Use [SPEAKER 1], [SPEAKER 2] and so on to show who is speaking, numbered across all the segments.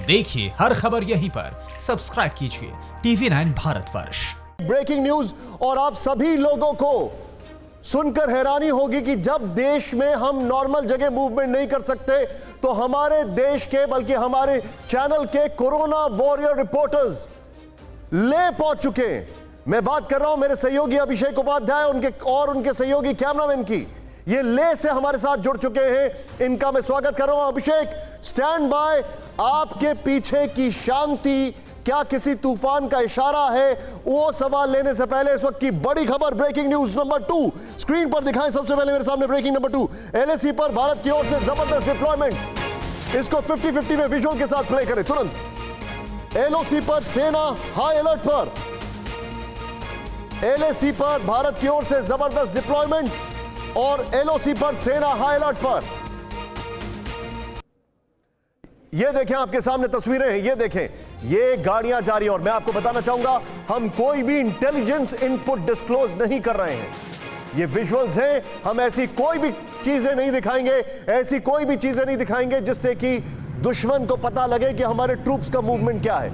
[SPEAKER 1] देखिए हर खबर यहीं पर, सब्सक्राइब कीजिए TV9 भारतवर्ष।
[SPEAKER 2] Breaking news. और आप सभी लोगों को सुनकर हैरानी होगी कि जब देश में हम नॉर्मल जगह मूवमेंट नहीं कर सकते तो हमारे देश के, बल्कि हमारे चैनल के कोरोना वॉरियर रिपोर्टर्स ले पहुंच चुके हैं। मैं बात कर रहा हूं मेरे सहयोगी अभिषेक उपाध्याय उनके सहयोगी कैमरामैन की। ये ले से हमारे साथ जुड़ चुके हैं, इनका मैं स्वागत कर रहा हूं। अभिषेक, स्टैंड बाय। आपके पीछे की शांति क्या किसी तूफान का इशारा है? वो सवाल लेने से पहले इस वक्त की बड़ी खबर, ब्रेकिंग न्यूज नंबर 2 स्क्रीन पर दिखाएं। सबसे पहले मेरे सामने ब्रेकिंग नंबर 2। LAC पर भारत की ओर से जबरदस्त डिप्लॉयमेंट। इसको 50-50 में विजुअल के साथ प्ले करें तुरंत। LOC पर सेना हाई अलर्ट पर। LAC पर भारत की ओर से जबरदस्त डिप्लॉयमेंट और LOC पर सेना हाई अलर्ट पर। ये देखें, आपके सामने तस्वीरें हैं, ये देखें, ये गाड़ियां जा रही हैं। और मैं आपको बताना चाहूंगा, हम कोई भी इंटेलिजेंस इनपुट डिस्क्लोज नहीं कर रहे हैं। ये विजुअल्स हैं, हम ऐसी कोई भी चीजें नहीं दिखाएंगे, ऐसी कोई भी चीजें नहीं दिखाएंगे जिससे कि दुश्मन को पता लगे कि हमारे ट्रूप्स का मूवमेंट क्या है।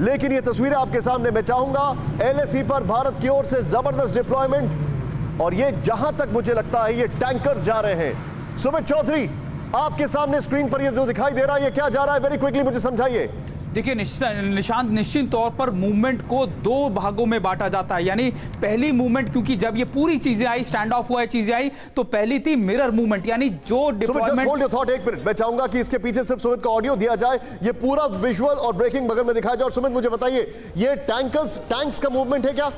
[SPEAKER 2] लेकिन ये तस्वीरें आपके सामने मैं चाहूंगा, LAC पर भारत की ओर से जबरदस्त डिप्लॉयमेंट। और ये जहां तक मुझे लगता है ये टैंकर जा रहे हैं। सुमित चौधरी, आपके सामने स्क्रीन पर ये जो दिखाई दे रहा है, ये क्या जा रहा है? वेरी क्विकली मुझे समझाइए।
[SPEAKER 3] देखिए निशांत, निश्चित तौर पर मूवमेंट को 2 भागों में बांटा जाता है। यानी पहली मूवमेंट, क्योंकि जब ये पूरी चीजें आई, स्टैंड ऑफ हुआ है, चीजें आई, तो पहली थी मिरर मूवमेंट, यानी जो डिप्लॉयमेंट।
[SPEAKER 2] होल्ड योर थॉट एक मिनट, मैं चाहूंगा कि इसके पीछे सिर्फ सुमित का ऑडियो दिया जाए, ये पूरा विजुअल और ब्रेकिंग बगल में दिखाया जाए। और सुमित मुझे बताइए, ये टैंक्स का मूवमेंट है क्या?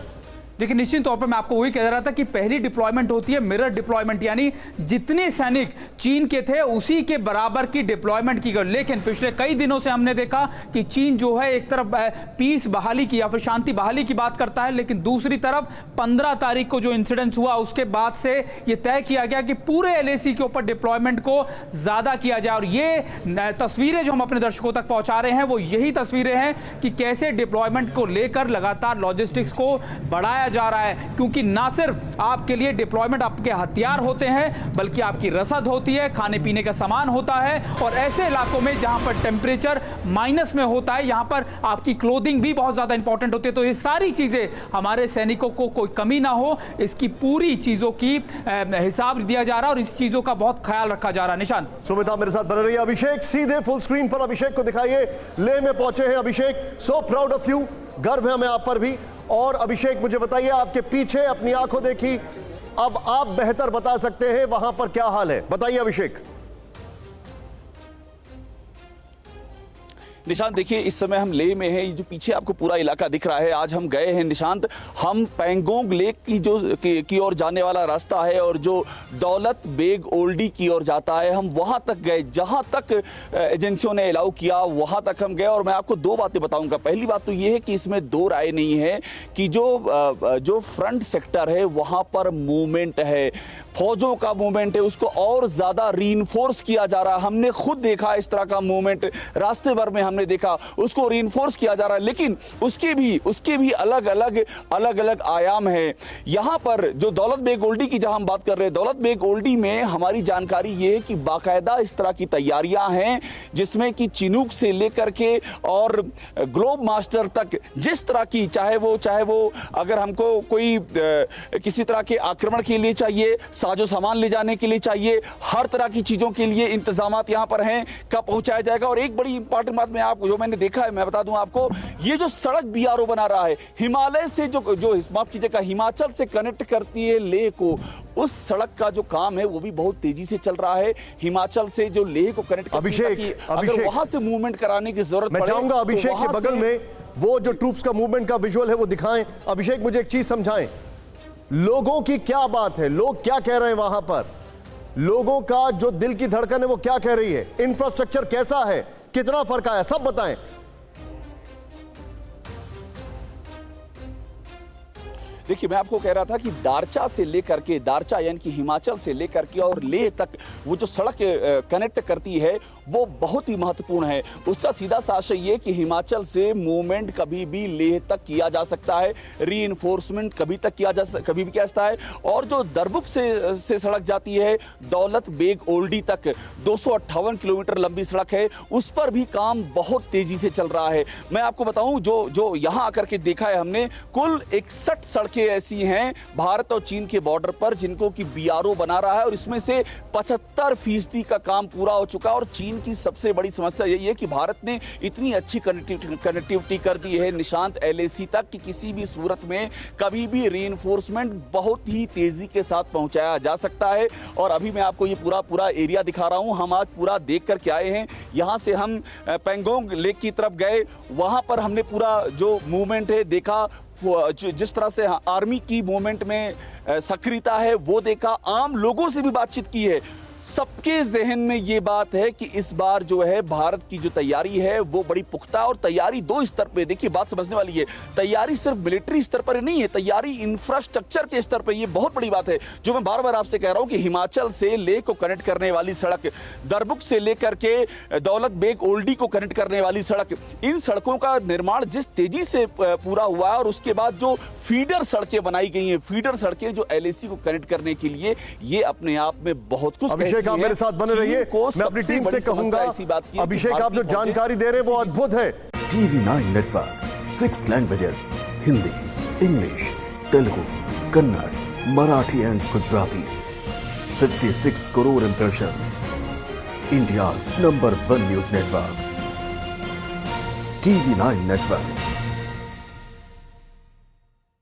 [SPEAKER 3] देखिए निश्चित तौर पर मैं आपको वही कह रहा था कि पहली डिप्लॉयमेंट होती है मिरर डिप्लॉयमेंट, यानी जितने सैनिक चीन के थे उसी के बराबर की डिप्लॉयमेंट की गई। लेकिन पिछले कई दिनों से हमने देखा कि चीन जो है एक तरफ पीस बहाली की या फिर शांति बहाली की बात करता है, लेकिन दूसरी तरफ 15 तारीख को जो इंसिडेंट हुआ उसके बाद से यह तय किया गया कि पूरे LAC के ऊपर डिप्लॉयमेंट को ज्यादा किया जाए। और ये तस्वीरें जो हम अपने दर्शकों तक पहुंचा रहे हैं वो यही तस्वीरें हैं कि कैसे डिप्लॉयमेंट को लेकर लगातार लॉजिस्टिक्स को बढ़ाया जा रहा है। क्योंकि ना सिर्फ आपके लिए डिप्लॉयमेंट आपके हथियार होते हैं, बल्कि आपकी रसद होती है, खाने पीने का सामान होता है। और ऐसे इलाकों में जहां पर टेम्परेचर माइनस में होता है, यहां पर आपकी क्लोथिंग भी बहुत ज्यादा इंपॉर्टेंट होती है। तो ये सारी चीजें हमारे सैनिकों को कोई कमी ना हो, इसकी पूरी चीजों की हिसाब दिया जा रहा है और इस चीजों का बहुत ख्याल रखा जा रहा है। निशान,
[SPEAKER 2] सुमिता मेरे साथ बन रही है। अभिषेक, सीधे फुल स्क्रीन पर अभिषेक को दिखाइए। ले में पहुंचे हैं अभिषेक, सो प्राउड ऑफ यू, गर्व है हमें आप पर भी। और अभिषेक मुझे बताइए, आपके पीछे अपनी आंखों देखी, अब आप बेहतर बता सकते हैं वहां पर क्या हाल है, बताइए अभिषेक।
[SPEAKER 4] निशांत देखिए, इस समय हम लेह में हैं। ये जो पीछे आपको पूरा इलाका दिख रहा है, आज हम गए हैं निशांत, हम पैंगोंग लेक की ओर जाने वाला रास्ता है और जो दौलत बेग ओल्डी की ओर जाता है, हम वहां तक गए, जहां तक एजेंसियों ने अलाउ किया वहां तक हम गए। और मैं आपको 2 बातें बताऊंगा। पहली बात तो ये है कि इसमें 2 राय नहीं है कि जो फ्रंट सेक्टर है वहां पर मूवमेंट है, फौजों का मूवमेंट है, उसको और ज्यादा रीइंफोर्स किया जा रहा है। हमने खुद देखा इस तरह का मूवमेंट, रास्ते भर में हमने देखा, उसको रीइंफोर्स किया जा रहा है। लेकिन उसके भी अलग अलग आयाम है। यहां पर जो दौलत बेग ओल्डी की जहां हम बात कर रहे हैं, दौलत बेग ओल्डी में हमारी जानकारी ये है कि बाकायदा इस तरह की तैयारियां हैं जिसमें कि चिनूक से लेकर के और ग्लोब मास्टर तक, जिस तरह की चाहे वो अगर हमको कोई किसी तरह के आक्रमण के लिए चाहिए, साजो सामान ले जाने के लिए चाहिए, हर तरह की चीजों के लिए इंतजामात यहां पर हैं, कब पहुंचाया जाएगा। और एक बड़ी इंपॉर्टेंट बात जो मैंने देखा है, मैं बता दूं आपको, ये जो सड़क BRO बना रहा है, हिमालय से जो माफ कीजिएगा, हिमाचल से कनेक्ट करती है लेह को, उस सड़क का जो काम है वो भी बहुत तेजी से चल रहा है। हिमाचल से जो लेह को कनेक्ट अगर वहां से मूवमेंट कराने की जरूरत
[SPEAKER 2] मैं चाहूंगा अभिषेक के बगल में वो जो ट्रूप्स का मूवमेंट का विजुअल है वो दिखाएं। अभिषेक मुझे एक चीज समझाएं, लोगों की क्या बात है, लोग क्या कह रहे हैं वहां पर, लोगों का जो दिल की धड़कन है वो क्या कह रही है, इंफ्रास्ट्रक्चर कैसा है, कितना फर्क आया, सब बताएं।
[SPEAKER 4] देखिए, मैं आपको कह रहा था कि दारचा से लेकर के, दारचा यानी कि हिमाचल से लेकर के और लेह तक वो जो सड़क कनेक्ट करती है वो बहुत ही महत्वपूर्ण है। उसका सीधा सा आशय ये कि हिमाचल से मूवमेंट कभी भी लेह तक किया जा सकता है, रीइंफोर्समेंट कभी भी किया जाता है। और जो दरबुक से सड़क जाती है दौलत बेग ओल्डी तक 258 किलोमीटर लंबी सड़क है, उस पर भी काम बहुत तेजी से चल रहा है। मैं आपको बताऊं जो यहां आकर के देखा है हमने, कुल 61 सड़कें ऐसी हैं भारत और चीन के बॉर्डर पर जिनको कि बीआरओ बना रहा है, और इसमें से 75% का काम पूरा हो चुका है। और चीन की सबसे बड़ी समस्या यही है कि भारत ने इतनी अच्छी कनेक्टिविटी कर दी है निशांत LAC तक कि किसी भी सूरत में कभी भी रीइंफोर्समेंट बहुत ही तेजी के साथ पहुंचाया जा सकता है। और अभी मैं आपको ये पूरा एरिया दिखा रहा हूं। हम आज पूरा देख करके आए हैं। यहां से हम पेंगोंग लेक की तरफ गए, वहां पर हमने पूरा जो मूवमेंट है देखा, जिस तरह से आर्मी की मूवमेंट में सक्रियता है वो देखा, आम लोगों से भी बातचीत की है। सबके जहन में ये बात है कि इस बार जो है भारत की जो तैयारी है वो बड़ी पुख्ता, और तैयारी दो स्तर पे, देखिए बात समझने वाली है, तैयारी सिर्फ मिलिट्री स्तर पर नहीं है, तैयारी इंफ्रास्ट्रक्चर के स्तर पे। ये बहुत बड़ी बात है जो मैं बार बार आपसे कह रहा हूं कि हिमाचल से लेह को कनेक्ट करने वाली सड़क, दरबुक से लेकर के दौलत बेग ओल्डी को कनेक्ट करने वाली सड़क, इन सड़कों का निर्माण जिस तेजी से पूरा हुआ है, और उसके बाद जो फीडर सड़कें बनाई गई हैं, फीडर सड़कें जो LAC को कनेक्ट करने के लिए, ये अपने आप में बहुत कुछ।
[SPEAKER 2] अभिषेक आप मेरे साथ बने रहिए, मैं अपनी टीम से कहूंगा, अभिषेक आप जो जानकारी दे रहे हैं वो अद्भुत है।
[SPEAKER 5] TV9 network 6 languages, Hindi, English, Telugu, Kannada, Marathi and Gujarati, 56 crore impressions, India's number 1 news network, TV9 network.